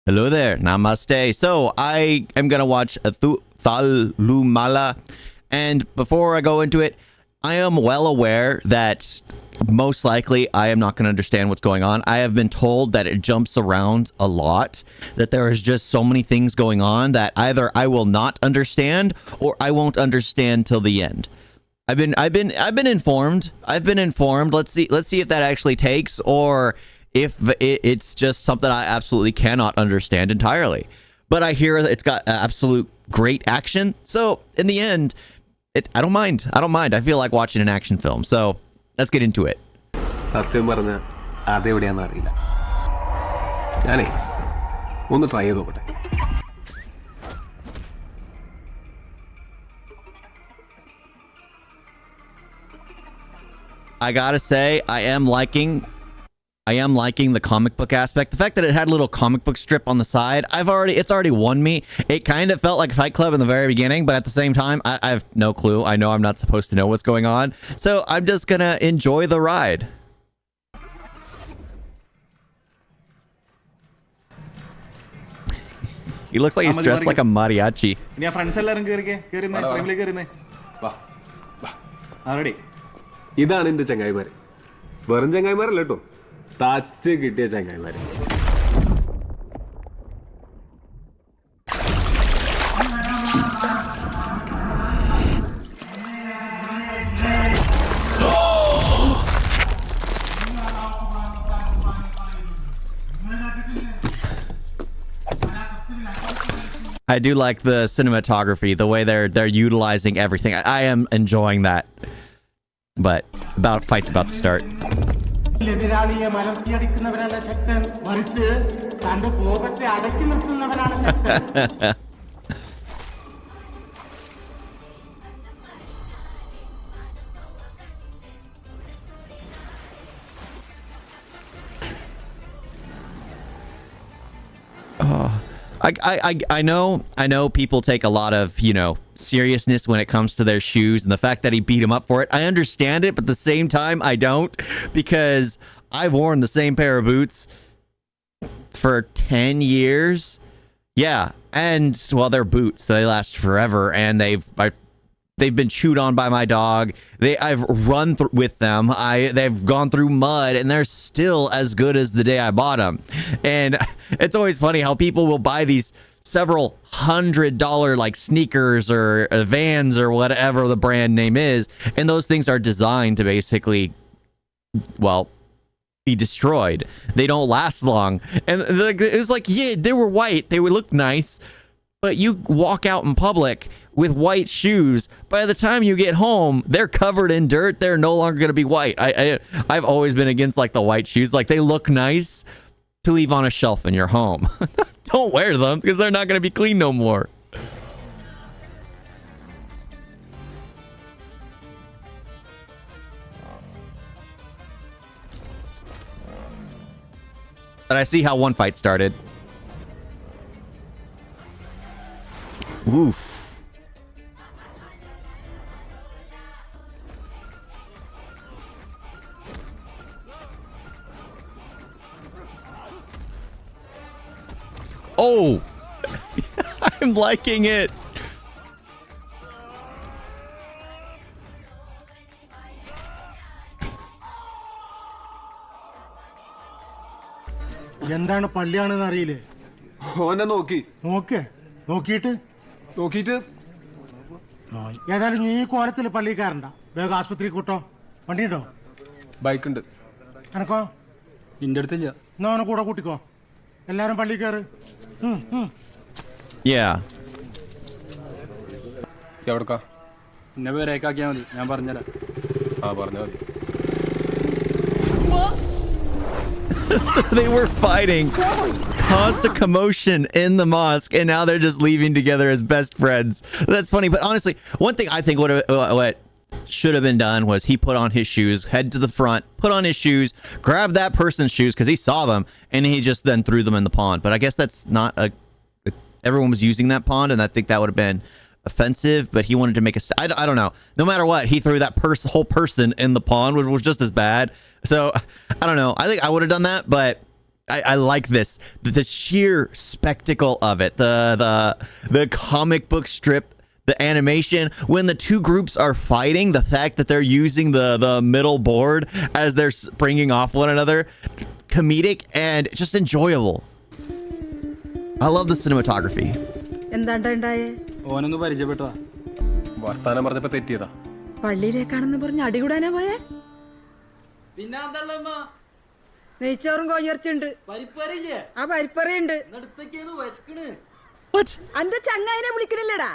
Hello there, namaste. So I am gonna watch Thallumaala, and before I go into it, I am well aware that most likely I am not going to understand what's going on. I have been told that it jumps around a lot, that there is just so many things going on that either I will not understand or I won't understand till the end. I've been informed. I've been informed. Let's see if that actually takes, or if it's just something I absolutely cannot understand entirely. But I hear it's got absolute great action. So in the end, I don't mind. I feel like watching an action film. So let's get into it. സത്യം പറഞ്ഞ അതെവിടെയാന്ന് അറിയില്ല. ഞാനേ ഒന്ന് try ചെയ്ത് നോക്കട്ടെ. I gotta say, I am liking the comic book aspect. The fact that it had a little comic book strip on the side, it's already won me. It kind of felt like Fight Club in the very beginning, but at the same time, I have no clue. I know I'm not supposed to know what's going on, so I'm just gonna enjoy the ride. He looks like he's dressed like a mariachi. ഇതാണ് എന്റെ ചങ്ങായിമാര്. വെറും ചങ്ങായിമാരല്ല കേട്ടോ, തച്ച് കിട്ടിയ ചങ്ങായിമാര്. I do like the cinematography, the way they're utilizing everything. I am enjoying that. But fight's about to start. I know people take a lot of, seriousness when it comes to their shoes, and the fact that he beat him up for it, I understand it, but at the same time, I don't, because I've worn the same pair of boots for 10 years. Yeah, and, well, they're boots, so they last forever, and they've been chewed on by my dog. I've run with them. They've gone through mud, and they're still as good as the day I bought them. And it's always funny how people will buy these several $100 like sneakers or Vans or whatever the brand name is, and those things are designed to basically, well, be destroyed. They don't last long. And it was like, yeah, they were white, they would look nice, but you walk out in public with white shoes, by the time you get home, they're covered in dirt. They're no longer going to be white. I've always been against like the white shoes. Like, they look nice to leave on a shelf in your home. Don't wear them because they're not going to be clean no more. But I see how one fight started. Oof. Oh, I'm liking it. എന്താണ് പള്ളിയാണെന്ന് അറിയില്ലേ? ഓനെ നോക്കിയിട്ട് ഏതായാലും നീ കോലത്തിൽ പള്ളിക്കാരണ്ട. വേഗം ആശുപത്രി കൂട്ടോ. വണ്ടിയുണ്ടോ? ബൈക്കുണ്ട്. എനക്കോ? നിന്റെ അടുത്തില്ല. എന്നാ അവനെ കൂടെ കൂട്ടിക്കോ. എല്ലാരും പള്ളി കയറ്. എവിടക്കാ? എന്നെ പേരേക്കാക്കിയാ മതി, ഞാൻ പറഞ്ഞുതരാം. പറഞ്ഞാ മതി. They were fighting, caused a commotion in the mosque, and now they're just leaving together as best friends. That's funny, but honestly, one thing I think what should have been done was he put on his shoes, head to the front, put on his shoes, grab that person's shoes because he saw them, and he just then threw them in the pond. But I guess that's not everyone was using that pond, and I think that would have been offensive, but he wanted to make I don't know. No matter what, he threw that whole person in the pond, which was just as bad. So I don't know. I think I would have done that, but I like this. The sheer spectacle of it. The comic book strip, the animation, when the two groups are fighting, the fact that they're using the middle board as they're springing off one another, comedic and just enjoyable. I love the cinematography. ഓനൊന്ന് പരിചയപ്പെട്ടോ വർത്താനം പറഞ്ഞപ്പോ തെറ്റിയതാ. പള്ളിയിലേക്കാണെന്ന് പറഞ്ഞ് അടികൂടാനാ പോയേ? നെയ്ച്ചോറും കോഴിയിറച്ചുണ്ട്, ആ പരിപ്പറിയുണ്ട്. What? അന്റെ ചങ്ങായിനെ വിളിക്കണില്ലടാ.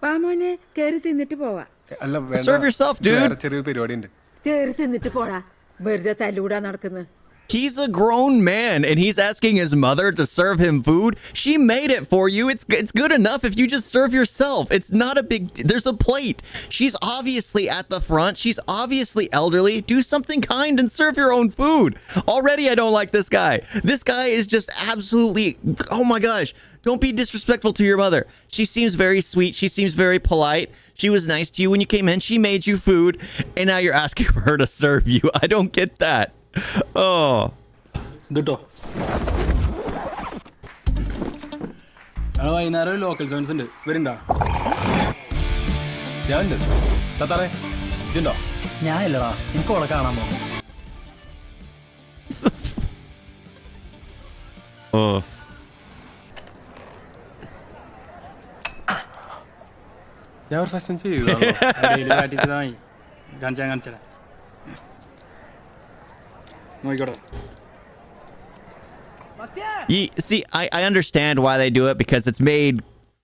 പാമോനെ കേറി തിന്നിട്ട് പോവാ. അല്ല വേണ്ട. Serve yourself, dude. വേറെ ചെറിയൊരു പരിപാടി ഉണ്ട്. കേറി തിന്നിട്ട് പോടാ, വെറുതെ തല്ലൂടാ നടക്കുന്നു. He's a grown man and he's asking his mother to serve him food. She made it for you. It's good enough if you just serve yourself. It's not a big there's a plate. She's obviously at the front. She's obviously elderly. Do something kind and serve your own food. Already I don't like this guy. This guy is just absolutely, oh my gosh. Don't be disrespectful to your mother. She seems very sweet. She seems very polite. She was nice to you when you came in. She made you food and now you're asking for her to serve you. I don't get that. Oh. ഇതിട്ടോ വൈകുന്നേരം local zones ഉണ്ട്, വരുന്നുണ്ടോ? ഞാൻ ഉണ്ട്. താത്താറേ ഇതുണ്ടോ? ഞാൻ ഇല്ലടാ, എനിക്ക് ഓളെ കാണാൻ പോകും. Oh. ഞാൻ ഒരു പ്രശ്നം ചെയ്തതാണോ? കാട്ടിച്ചതായി കാണിച്ചാ നോക്കിക്കോട്ടെ. See, I understand why they do it because it's made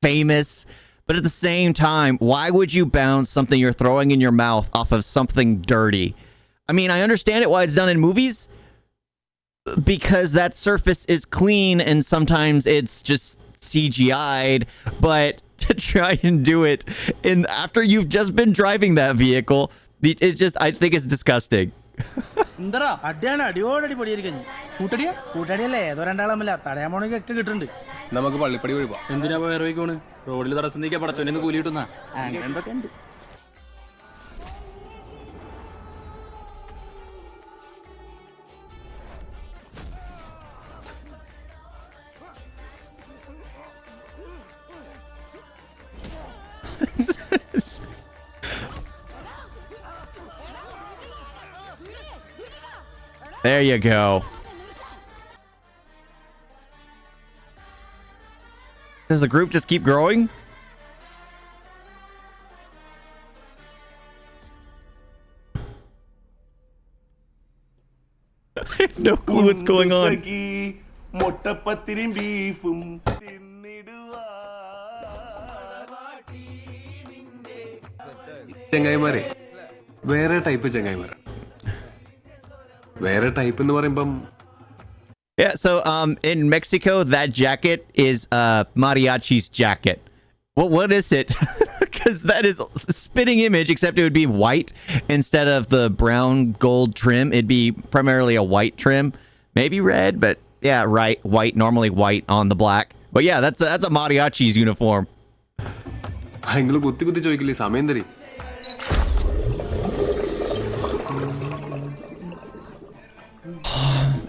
famous, but at the same time, why would you bounce something you're throwing in your mouth off of something dirty? I mean, I understand it why it's done in movies because that surface is clean and sometimes it's just CGI'd, but to try and do it after you've just been driving that vehicle, it's just, I think it's disgusting. എന്താ അടിയാണ്, അടിയോടടി പൊടിയിരിക്കും. കൂട്ടടിയല്ലേ, ഏതോ രണ്ടാളല്ല തടയാൻ പോണെങ്കിൽ ഒക്കെ കിട്ടുന്നുണ്ട്. നമുക്ക് പള്ളിപ്പടി ഒഴിവാ. എന്തിനാ വേറെ റോഡിൽ തടസ്സം നീക്കിയ പടച്ചോനെ കൂലി കിട്ടുന്ന എന്തൊക്കെ ഉണ്ട്. There you go. Does the group just keep growing? I have no clue what's going on. ചെങ്ങായിമാരെ വേറെ ടൈപ്പ് ചെങ്ങായിമാരാണ്. വേറെ ടൈപ്പ് എന്ന് പറയുമ്പം Yeah, so in Mexico that jacket is mariachi's jacket. What is it? Because that is a spitting image, except it would be white instead of the brown gold trim. It'd be primarily a white trim, maybe red, but yeah, right, white. Normally white on the black. But yeah, that's a mariachi's uniform. നിങ്ങൾ കുത്തി ചോദിക്കില്ലേ, സമയം തരി.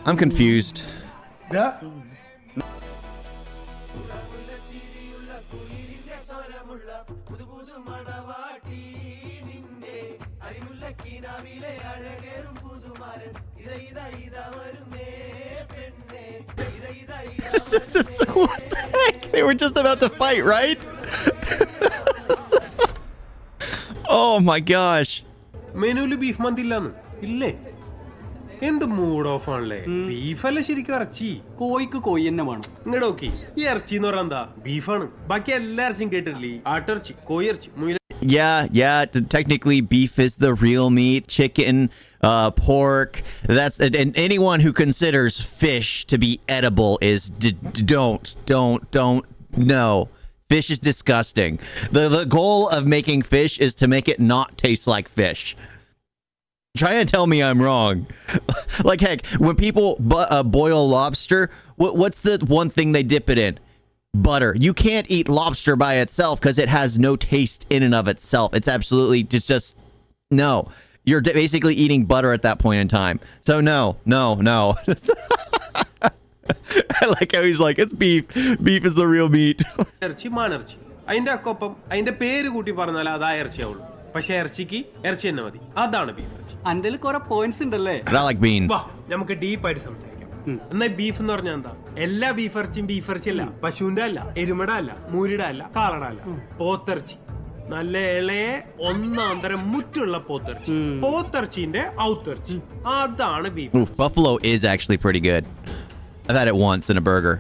I'm confused. What the heck? They were just about to fight, right? Oh my gosh. മെനുവില് beef മന്തി ഇല്ലാന്ന് ഇല്ലേ? എന്ത് mood off ആണല്ലേ. ബീഫല്ല ശരിക്കും ഇറച്ചി. കോഴിക്ക് കോഴി തന്നെ വേണം. ഇങ്ങോട്ട് നോക്കി, ഈ ഇറച്ചി എന്ന് പറഞ്ഞാൽ എന്താ? ബീഫാണ്. ബാക്കി എല്ലാ ഇറച്ചിയും കേട്ടിട്ടില്ലേ? ആട്ടിറച്ചി, കോഴിയിറച്ചി, മുയൽ. Yeah. Technically, beef is the real meat. Chicken, pork. And anyone who considers fish to be edible is don't. No, fish is disgusting. The goal of making fish is to make it not taste like fish. Try and tell me I'm wrong. Like heck, when people boil lobster, what's the one thing they dip it in? Butter. You can't eat lobster by itself because it has no taste in and of itself. It's absolutely just no. You're basically eating butter at that point in time. So no. like how he's like, it's beef. Beef is the real meat. ഇറച്ചി മാനിറച്ചി അതിന്റെ ഒപ്പം അതിന്റെ പേര് കൂട്ടി പറഞ്ഞാൽ അതാ ഇറച്ചിയാവുള്ളൂ പക്ഷെ ഇറച്ചിക്ക് ഇറച്ചി തന്നെ മതി അതാണ് ബീഫ് ഇറച്ചി അന്റെ കുറെ പോയിന്റ്സ് ഉണ്ടല്ലേ But I like beans. വാ നമുക്ക് ഡീപ്പായിട്ട് സംസാരിക്കാം എന്നാൽ ബീഫ് എന്ന് പറഞ്ഞാൽ എന്താ എല്ലാ ബീഫ് ഇറച്ചിയും ബീഫ് ഇറച്ചി അല്ല പശുവിന്റെ അല്ല എരുമട അല്ല മൂരിയുടെ അല്ല കാളട അല്ല പോത്തിറച്ചി നല്ല ഇളയെ ഒന്നാം തരം മുറ്റുള്ള പോത്തിറച്ചി പോത്തിറച്ചിന്റെ ഔത്തിറച്ചി അതാണ് beef. Oof, buffalo is actually pretty good. I've had it once in a burger.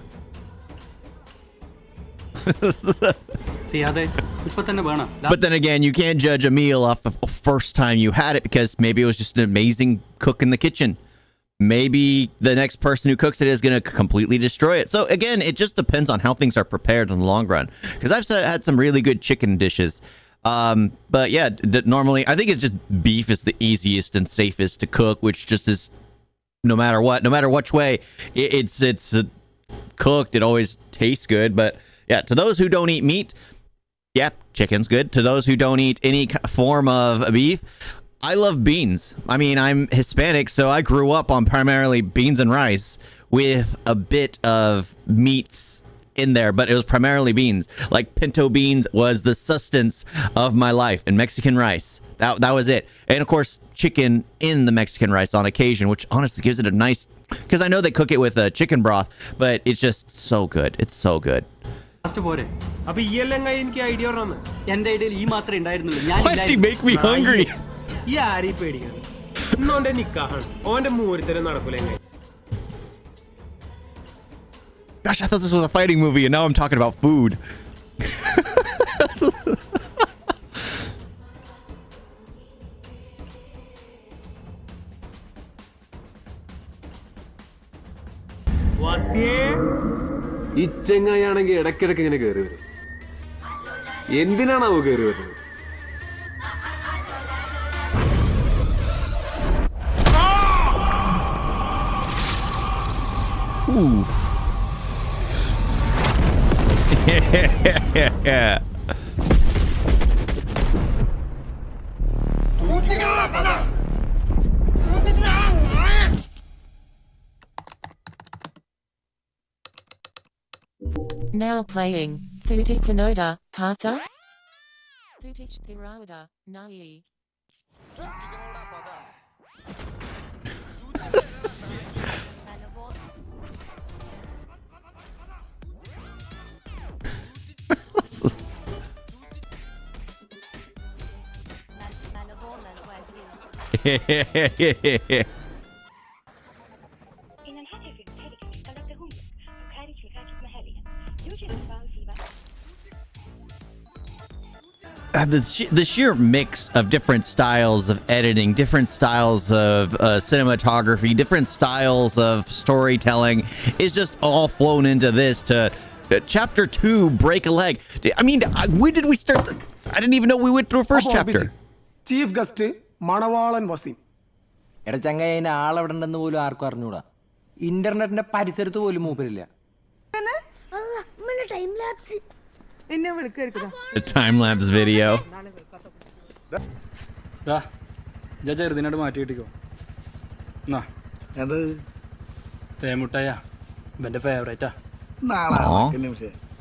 സിയാദെ ഇപ്പൊ തന്നെ വേണം. But then again, you can't judge a meal off the first time you had it because maybe it was just an amazing cook in the kitchen. Maybe the next person who cooks it is going to completely destroy it. So again, it just depends on how things are prepared in the long run. Because I've had some really good chicken dishes. But yeah, normally I think it's just beef is the easiest and safest to cook, which just is no matter which way it's cooked, it always tastes good. But yeah, to those who don't eat meat, yeah, chicken's good. To those who don't eat any form of beef, I love beans. I mean, I'm Hispanic, so I grew up on primarily beans and rice with a bit of meats in there, but it was primarily beans. Like pinto beans was the sustenance of my life, and Mexican rice. That was it. And of course, chicken in the Mexican rice on occasion, which honestly gives it a nice, because I know they cook it with chicken broth, but it's just so good. It's so good. പോരെ അപ്പൊ ഈ എല്ലാം എനിക്ക് idea പറഞ്ഞു എന്റെ ഐഡിയയിൽ ഈ മാത്രമേ ഉണ്ടായിരുന്നുള്ളൂ. Why did he make me hungry? ഈ ആരീ പേടിക്കണം ഇന്നോന്റെ നിക്കാഹാണ് ഓന്റെ മൂരിത്തരം നടക്കൂല എങ്ങനെ. Gosh, I thought this was a fighting movie, and now I'm talking about food. ഈ ചെങ്ങായാണെങ്കിൽ ഇടയ്ക്കിടയ്ക്ക് ഇങ്ങനെ കയറി വരും. എന്തിനാണാവോ കയറി വരുന്നത്? Yeah. Now playing Thutik Kanoda, Katha? Thutik Thirawada, Nai. The sheer mix of different styles of editing, different styles of cinematography, different styles of storytelling is just all flown into this to chapter 2, break a leg. I mean, when did we start? I didn't even know we went through a first chapter. Chief guest മണവാളൻ വസീം. എടാ ചങ്ങ ആളെവിടെ ഉണ്ടെന്ന് പോലും ആർക്കും അറിഞ്ഞൂടാ. ഇന്റർനെറ്റിന്റെ പരിസരത്ത് പോലും മൂപ്പരില്ല. എന്നെ വിളിക്കായിരിക്കും A time lapse video. ചെറുതിനോട് മാറ്റി കിട്ടിക്കോ. അത് തേമുട്ടയാ ഇവന്റെ ഫേവറേറ്റാ.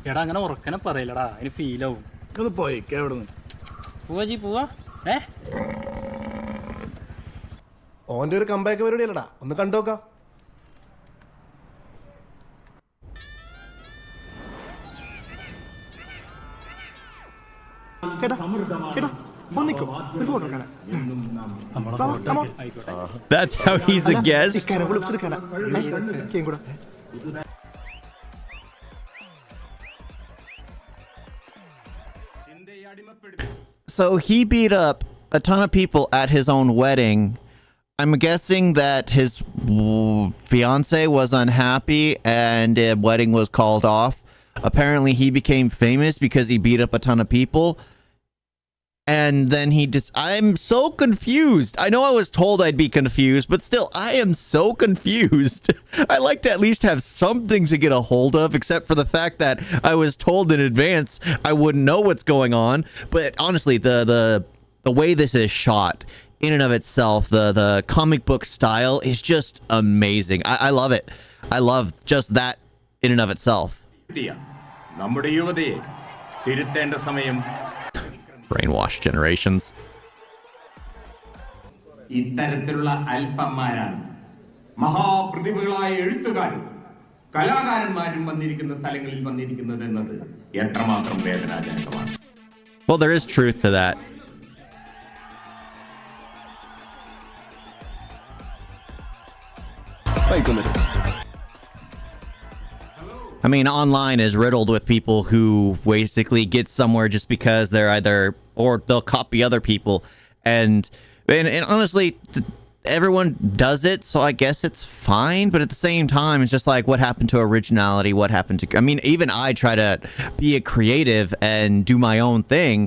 എടാ അങ്ങനെ ഉറക്കനെ പറയില്ലടാ, അതിന് ഫീലാവും. പോയി എവിടെ പോവാ ജി പോവാ. ഓന്റെ ഒരു കമ്പാക്ക് പരിപാടിയല്ലടാ, ഒന്ന് കണ്ടോക്കാം. ചേട്ടാ ചേട്ടാ ഒന്നിക്കോ ഒരു photo എടുക്കാനാ. That's how he's a guest. So he beat up a ton of people at his own wedding. I'm guessing that his fiance was unhappy and the wedding was called off. Apparently he became famous because he beat up a ton of people. And then I'm so confused. I know I was told I'd be confused, but still, I am so confused. I like to at least have something to get a hold of, except for the fact that I was told in advance I wouldn't know what's going on. But honestly, the way this is shot in and of itself, the comic book style is just amazing. I love it. I love just that in and of itself. Brainwashed generations. ഇത്തരത്തിലുള്ള അല്പന്മാരാണ് മഹാപ്രതിഭകളായ എഴുത്തുകാരും കലാകാരന്മാരും വന്നിരിക്കുന്ന സ്ഥലങ്ങളിൽ വന്നിരിക്കുന്നത് എന്നത് എത്രമാത്രം വേദനാജനകമാണ്. Well, there is truth to that. I mean, online is riddled with people who basically get somewhere just because they're either, or they'll copy other people. And honestly, everyone does it, so I guess it's fine. But at the same time, it's just like, what happened to originality? What happened to, I mean, even I try to be a creative and do my own thing.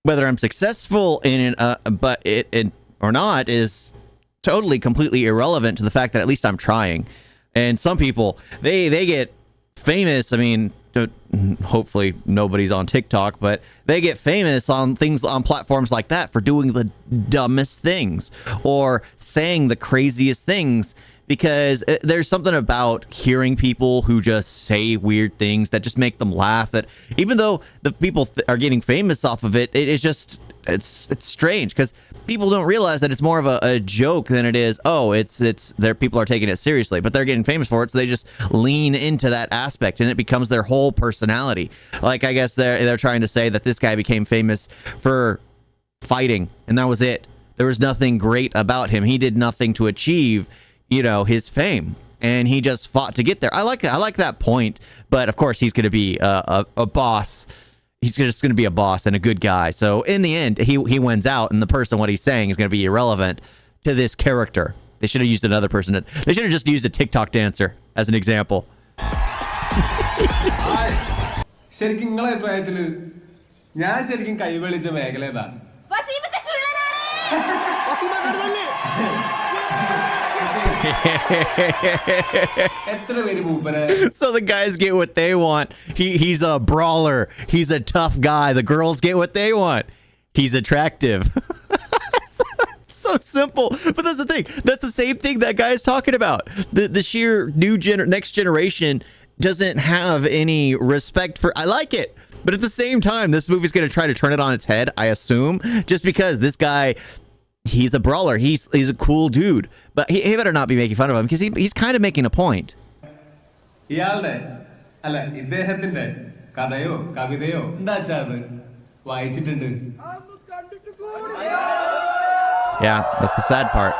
Whether I'm successful in it, or not is totally, completely irrelevant to the fact that at least I'm trying. And some people, they get famous. I mean, hopefully nobody's on TikTok, but they get famous on things, on platforms like that, for doing the dumbest things or saying the craziest things, because there's something about hearing people who just say weird things that just make them laugh, that even though the people are getting famous off of it, it is just, it's strange, because people don't realize that it's more of a joke than it is, oh, it's there, people are taking it seriously, but they're getting famous for it, so they just lean into that aspect and it becomes their whole personality. Like, I guess they're trying to say that this guy became famous for fighting, and that was it. There was nothing great about him. He did nothing to achieve, you know, his fame, and he just fought to get there. I like that point, but of course he's going to be a boss. He's just going to be a boss and a good guy. So in the end, he wins out, and the person, what he's saying, is going to be irrelevant to this character. They should have used another person. They should have just used a TikTok dancer as an example. ശരിക്കും നിങ്ങളെ അഭിപ്രായത്തില് ഞാൻ ശരിക്കും കൈവളിച്ച മേഖല ഏതാ? So the guys get what they want. He's a brawler. He's a tough guy. The girls get what they want. He's attractive. So simple. But that's the thing. That's the same thing that guy is talking about. The sheer next generation doesn't have any respect for. I like it. But at the same time, this movie's going to try to turn it on its head, I assume, just because this guy, he's a brawler. He's a cool dude. But he better not be making fun of him, because he's kind of making a point. Yeah, that's the sad part.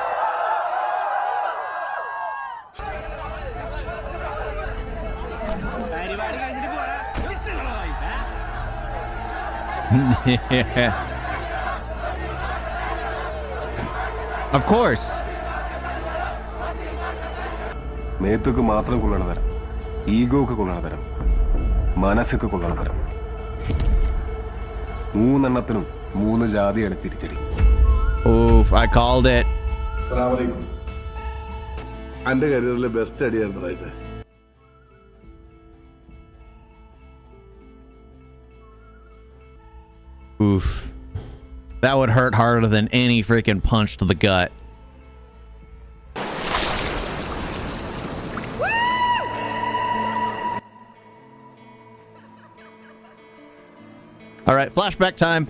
Of course. മേത്തൊക്കെ മാത്രം കൊള്ളണ തരം, ego ഒക്കെ കൊള്ളണ തരം, മനസ്സൊക്കെ കൊള്ളണ തരം, മൂന്നെണ്ണത്തിനും മൂന്ന് ജാതിയാണ് തിരിച്ചടി. Oof, I called it. അസ്സലാമു അലൈക്കും. എൻ്റെ കരിയറിലെ ബെസ്റ്റ് അടിയായിരുന്നു ഇത്. Oof. That would hurt harder than any freaking punch to the gut. All right, flashback time.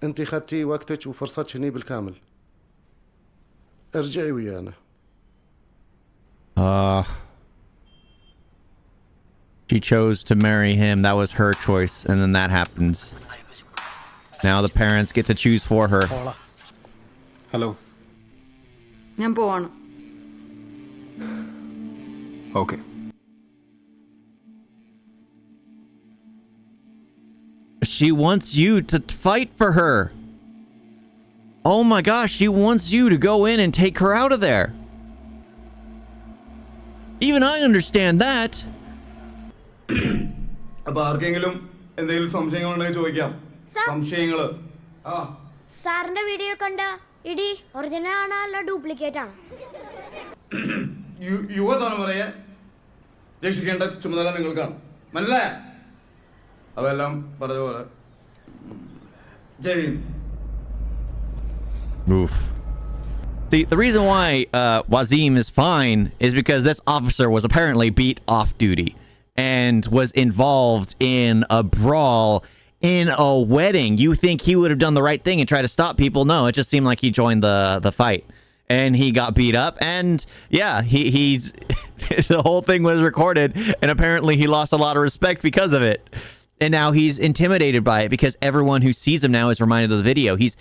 أنت خدتي وقتك وفرصتك هني بالكامل. ارجعي ويانا. She chose to marry him. That was her choice, and then that happens. Now the parents get to choose for her. Hello. ഞാൻ പോവാണ്. Okay. She wants you to fight for her. Oh my gosh, she wants you to go in and take her out of there. Even I understand that. അപ്പൊ ആർക്കെങ്കിലും എന്തെങ്കിലും സംശയങ്ങളുണ്ടെങ്കിൽ ചോദിക്കാം. സംശയങ്ങള് സാറിന്റെ video കണ്ട ഇടി original ആണോ അല്ല ഡ്യൂപ്ലിക്കേറ്റ് ആണോ? യുവതാണ് പറയാ, രക്ഷിക്കേണ്ട ചുമതല നിങ്ങൾക്കാണ്, മനസ്സിലായ? അതെല്ലാം പറഞ്ഞ പോലെ Oof. The reason why Wazim is fine is because this officer was apparently beat off duty and was involved in a brawl in a wedding. You think he would have done the right thing and try to stop people? No, it just seemed like he joined the fight and he got beat up. And yeah, he's the whole thing was recorded, and apparently he lost a lot of respect because of it. And now he's intimidated by it because everyone who sees him now is reminded of the video. He's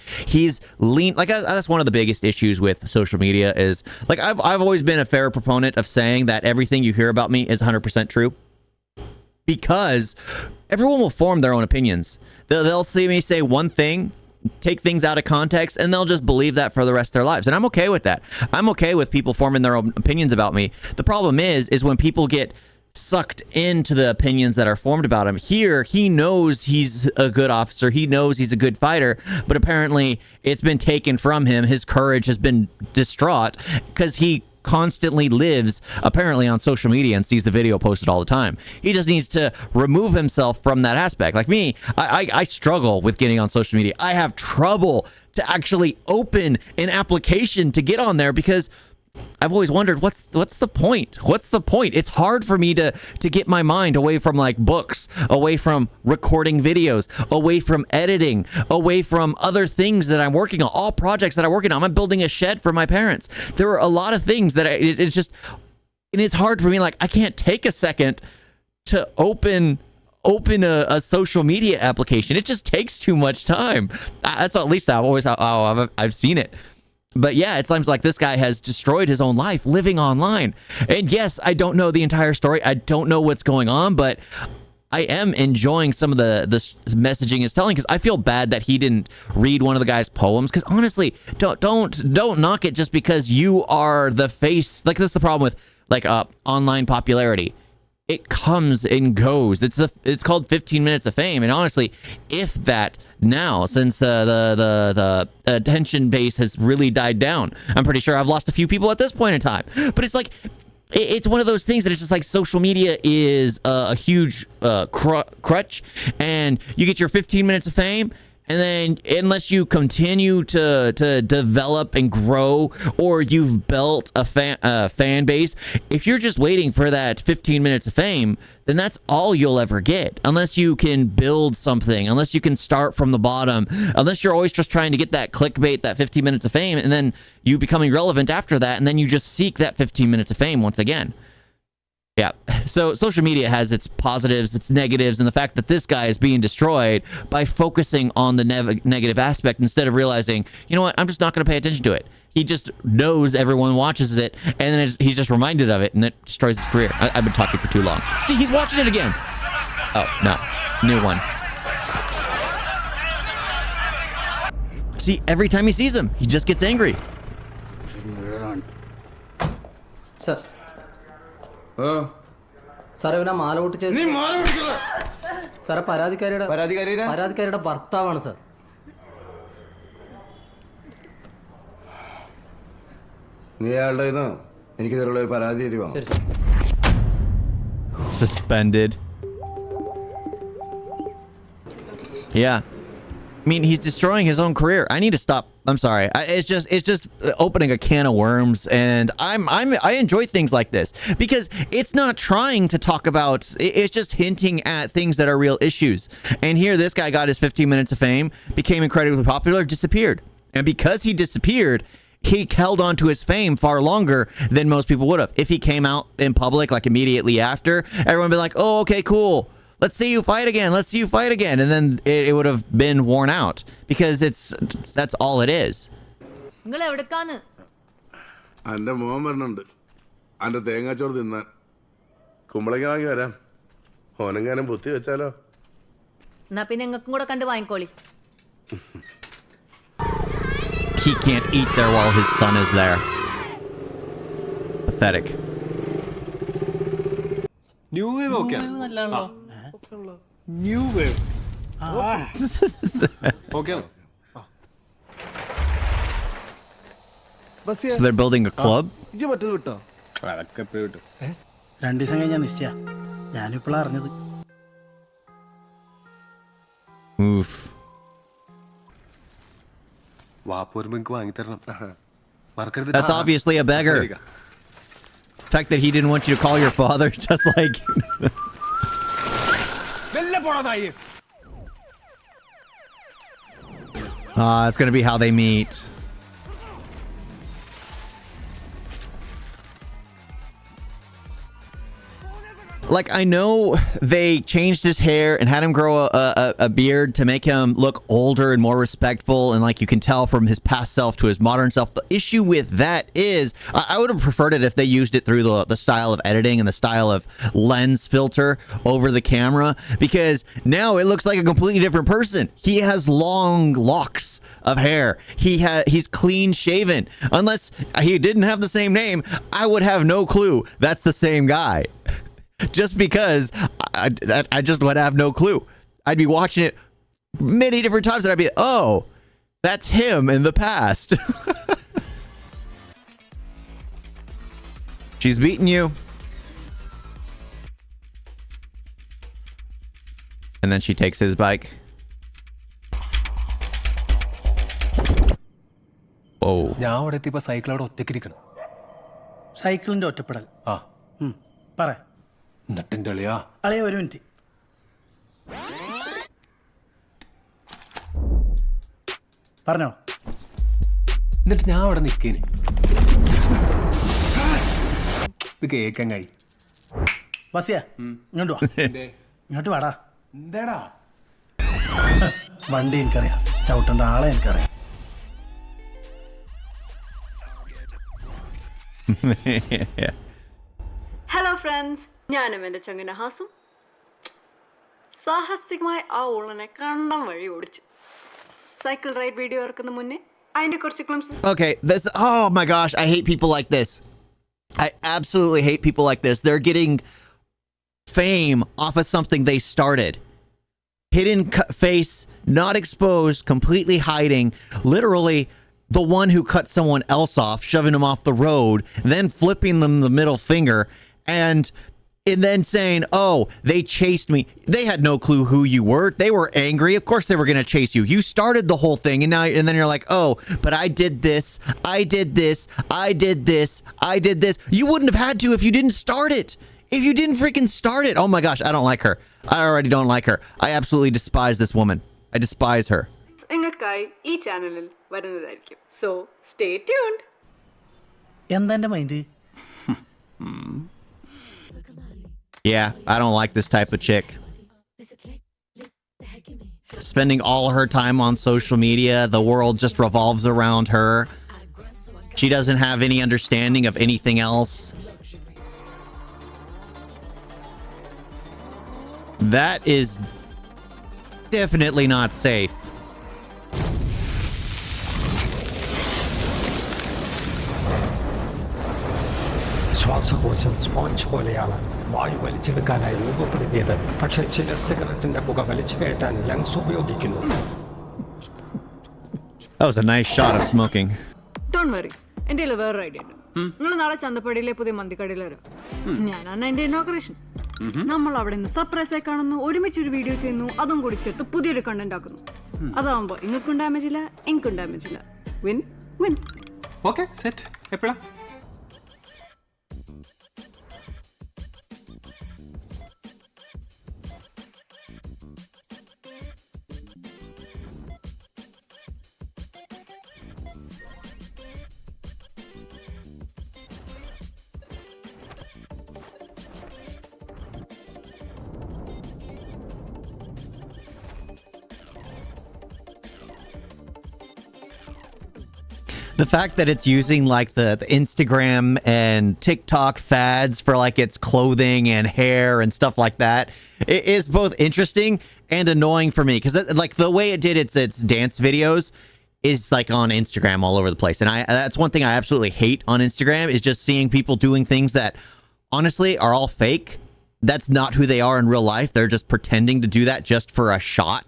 lean like that's one of the biggest issues with social media is like I've always been a fair proponent of saying that everything you hear about me is 100% true, because everyone will form their own opinions. They'll see me say one thing, take things out of context, and they'll just believe that for the rest of their lives. And I'm okay with that. I'm okay with people forming their own opinions about me. The problem is when people get sucked into the opinions that are formed about him. Here, he knows he's a good officer. He knows he's a good fighter, but apparently it's been taken from him. His courage has been distraught because he constantly lives apparently on social media and sees the video posted all the time. He just needs to remove himself from that aspect. Like me, I struggle with getting on social media. I have trouble to actually open an application to get on there because I've always wondered what's the point? What's the point? It's hard for me to get my mind away from like books, away from recording videos, away from editing, away from other things that I'm working on, all projects that I'm working on. I'm building a shed for my parents. There are a lot of things that it's just, and it's hard for me. Like I can't take a second to open a social media application. It just takes too much time. That's at least I've seen it. But yeah, it seems like this guy has destroyed his own life living online. And yes, I don't know the entire story. I don't know what's going on, but I am enjoying some of the messaging is telling, because I feel bad that he didn't read one of the guy's poems. Because honestly, don't knock it just because you are the face. Like, that's the problem with like online popularity. It comes and goes. It's called 15 minutes of fame, and honestly, if that now, since the attention base has really died down, I'm pretty sure I've lost a few people at this point in time. But it's like it's one of those things that it's just like social media is a huge crutch, and you get your 15 minutes of fame. And then unless you continue to develop and grow, or you've built a fan base, if you're just waiting for that 15 minutes of fame, then that's all you'll ever get. Unless you can build something, unless you can start from the bottom, unless you're always just trying to get that clickbait, that 15 minutes of fame, and then you becoming relevant after that, and then you just seek that 15 minutes of fame once again. Yeah, so social media has its positives, its negatives, and the fact that this guy is being destroyed by focusing on the negative aspect instead of realizing, you know what, I'm just not going to pay attention to it. He just knows everyone watches it, and then he's just reminded of it, and it destroys his career. I've been talking for too long. See, he's watching it again. Oh, no. New one. See, every time he sees him, he just gets angry. Sir. സാറേ ഇവനെ മാല പൊട്ടിച്ച സാറേ പരാതിക്കാരിയുടെ ഭർത്താവാണ് sir. നീ അയാളുടെ എനിക്ക് തരുള്ള ഒരു പരാതി എഴുതി വാ. Suspended. Yeah. I mean, he's destroying his own career. I need to stop. I'm sorry. It's just opening a can of worms, and I enjoy things like this because it's not trying to talk about. It's just hinting at things that are real issues. And here, this guy got his 15 minutes of fame, became incredibly popular, disappeared, and because he disappeared, he held on to his fame far longer than most people would have. If he came out in public like immediately after, everyone would be like, "Oh, okay, cool. Let's see you fight again. Let's see you fight again." And then it would have been worn out because that's all it is. എന്റെ മോൻ വരണുണ്ട്. അന്റെ തേങ്ങാച്ചോറ് തിന്നാൻ. കുമ്പളങ്ങ വാങ്ങി വരാം. ഓനെങ്ങാനും ബുദ്ധി വെച്ചാലോ? എന്നാ പിന്നെ നിങ്ങൾക്കും കൂടെ കണ്ട് വാങ്ങിക്കോളി. He can't eat there while his son is there. Pathetic. New wave okay new wave okay. So they're building a club? ഇജ്ജ് മറ്റത് വിട്ടോ? അതൊക്കെ എപ്പോഴും വിട്ടു. 2 ദിവസം കഴിഞ്ഞാൽ നിശ്ചയ. ഞാനിപ്പോഴാണ് അറിഞ്ഞത്. Oof. വാപ്പ് വരുമ്പോ എനിക്ക് വാങ്ങിത്തരണം. That's obviously a beggar. The fact that he didn't want you to call your father, just like... it's gonna be how they meet. Like, I know they changed his hair and had him grow a beard to make him look older and more respectful, and like you can tell from his past self to his modern self. The issue with that is I would have preferred it if they used it through the style of editing and the style of lens filter over the camera, because now it looks like a completely different person. He has long locks of hair. He's clean shaven. Unless he didn't have the same name, I would have no clue that's the same guy. Just because I just would have no clue. I'd be watching it many different times and I'd be, oh, that's him in the past. She's beating you. And then she takes his bike. Oh. സൈക്കിളിന്റെ ഒറ്റപ്പെടൽ പറ അളിയ ഒരു minute പറഞ്ഞോ എന്നിട്ട് ഞാൻ അവിടെ നിൽക്കേന് ഇത് കേക്കാൻ കഴി വസിയ ഇങ്ങോട്ട് വാ ഇങ്ങോട്ട് വാടാ എന്താടാ വണ്ടി എനിക്കറിയാം ചവിട്ടേണ്ട ആളെ എനിക്കറിയാം ഹലോ ഫ്രണ്ട്സ് ഞാനും എൻ്റെ ചങ്ങന ഹാസും സാഹസികമായി ആ ഉള്ളനെ കണ്ടം വഴി ഓടിച്ചു സൈക്കിൾ റൈഡ് വീഡിയോ ഇറക്കുന്ന മുന്നേ അതിന്റെ കുറച്ച് ക്ലിംസ് Okay, oh my gosh, I hate people like this. I absolutely hate people like this. They're getting fame off of something they started. Hidden face, not exposed, completely hiding, literally the one who cut someone else off, shoving them off the road, then flipping them the middle finger, and then saying, oh, they chased me. They had no clue who you were. They were angry. Of course they were going to chase you. You started the whole thing, and then you're like, oh, but I did this, I did this, I did this, I did this. You wouldn't have had to if you didn't start it. If you didn't freaking start it. Oh my gosh, I don't like her. I already don't like her. I absolutely despise this woman. I despise her. നിങ്ങൾക്കായി ഈ ചാനലിൽ വരുന്നതായിരിക്കും. So stay tuned. എന്താ എൻ്റെ mind? Yeah, I don't like this type of chick. Spending all her time on social media, the world just revolves around her. She doesn't have any understanding of anything else. That is definitely not safe. ശ്വാസകോശം sponge പോലെയാണ് വായു വലിച്ചെടുക്കാനായി രൂപപ്പെടുത്തിയത്. പക്ഷേ ചിലർ സിഗരറ്റിന്റെ പുക വലിച്ചു കയറ്റാൻ lungs ഉപയോഗിക്കുന്നു. That was a nice shot of smoking. Don't worry. എൻ്റെ കയ്യിൽ വേറൊരു ഐഡിയ ഉണ്ട്. നിങ്ങൾ നാളെ ചന്തപ്പടിയിലെ പുതിയ മന്തിക്കടയിൽ വരാം. ഞാനാണ് എൻ്റെ ഇനോഗ്രേഷൻ. നമ്മൾ അവിടെ നിന്ന് സർപ്രൈസ് ആയി കാണുന്നു, ഒരുമിച്ചൊരു വീഡിയോ ചെയ്യുന്നു, അതും കൂടി ചേർത്ത് പുതിയൊരു കണ്ടന്റ് ആക്കുന്നു. അതാവുമ്പോ നിങ്ങൾക്കും ഡാമേജ് ഇല്ല, എനിക്കും ഡാമേജ് ഇല്ല. Win win. Okay set. എപ്പോഴാ? The fact that it's using like the Instagram and TikTok fads for like its clothing and hair and stuff like that, it is both interesting and annoying for me, because like the way it did its dance videos is like on Instagram all over the place, and that's one thing I absolutely hate on Instagram, is just seeing people doing things that honestly are all fake. That's not who they are in real life. They're just pretending to do that just for a shot.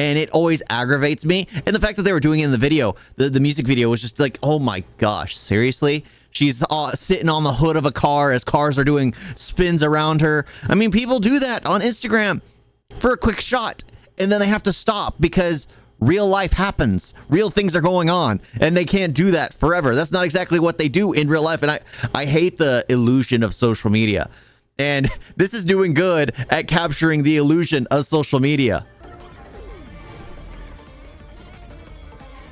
And it always aggravates me. And the fact that they were doing it in the video, the music video was just like, oh my gosh, seriously? She's sitting on the hood of a car as cars are doing spins around her. I mean, people do that on Instagram for a quick shot. And then they have to stop because Real life happens. Real things are going on, and they can't do that forever. That's not exactly what they do in real life, and I hate the illusion of social media. And this is doing good at capturing the illusion of social media.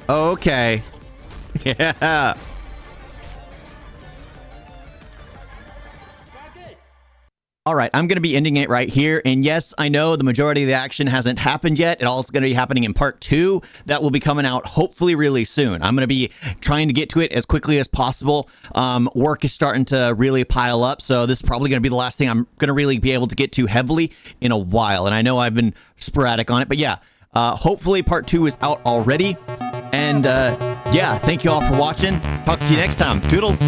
Okay. Yeah. All right, I'm going to be ending it right here. And yes, I know the majority of the action hasn't happened yet. It all is going to be happening in part 2. That will be coming out hopefully really soon. I'm going to be trying to get to it as quickly as possible. Work is starting to really pile up, so this is probably going to be the last thing I'm going to really be able to get to heavily in a while. And I know I've been sporadic on it, but yeah, hopefully part 2 is out already. And yeah, thank you all for watching. Talk to you next time. Toodles.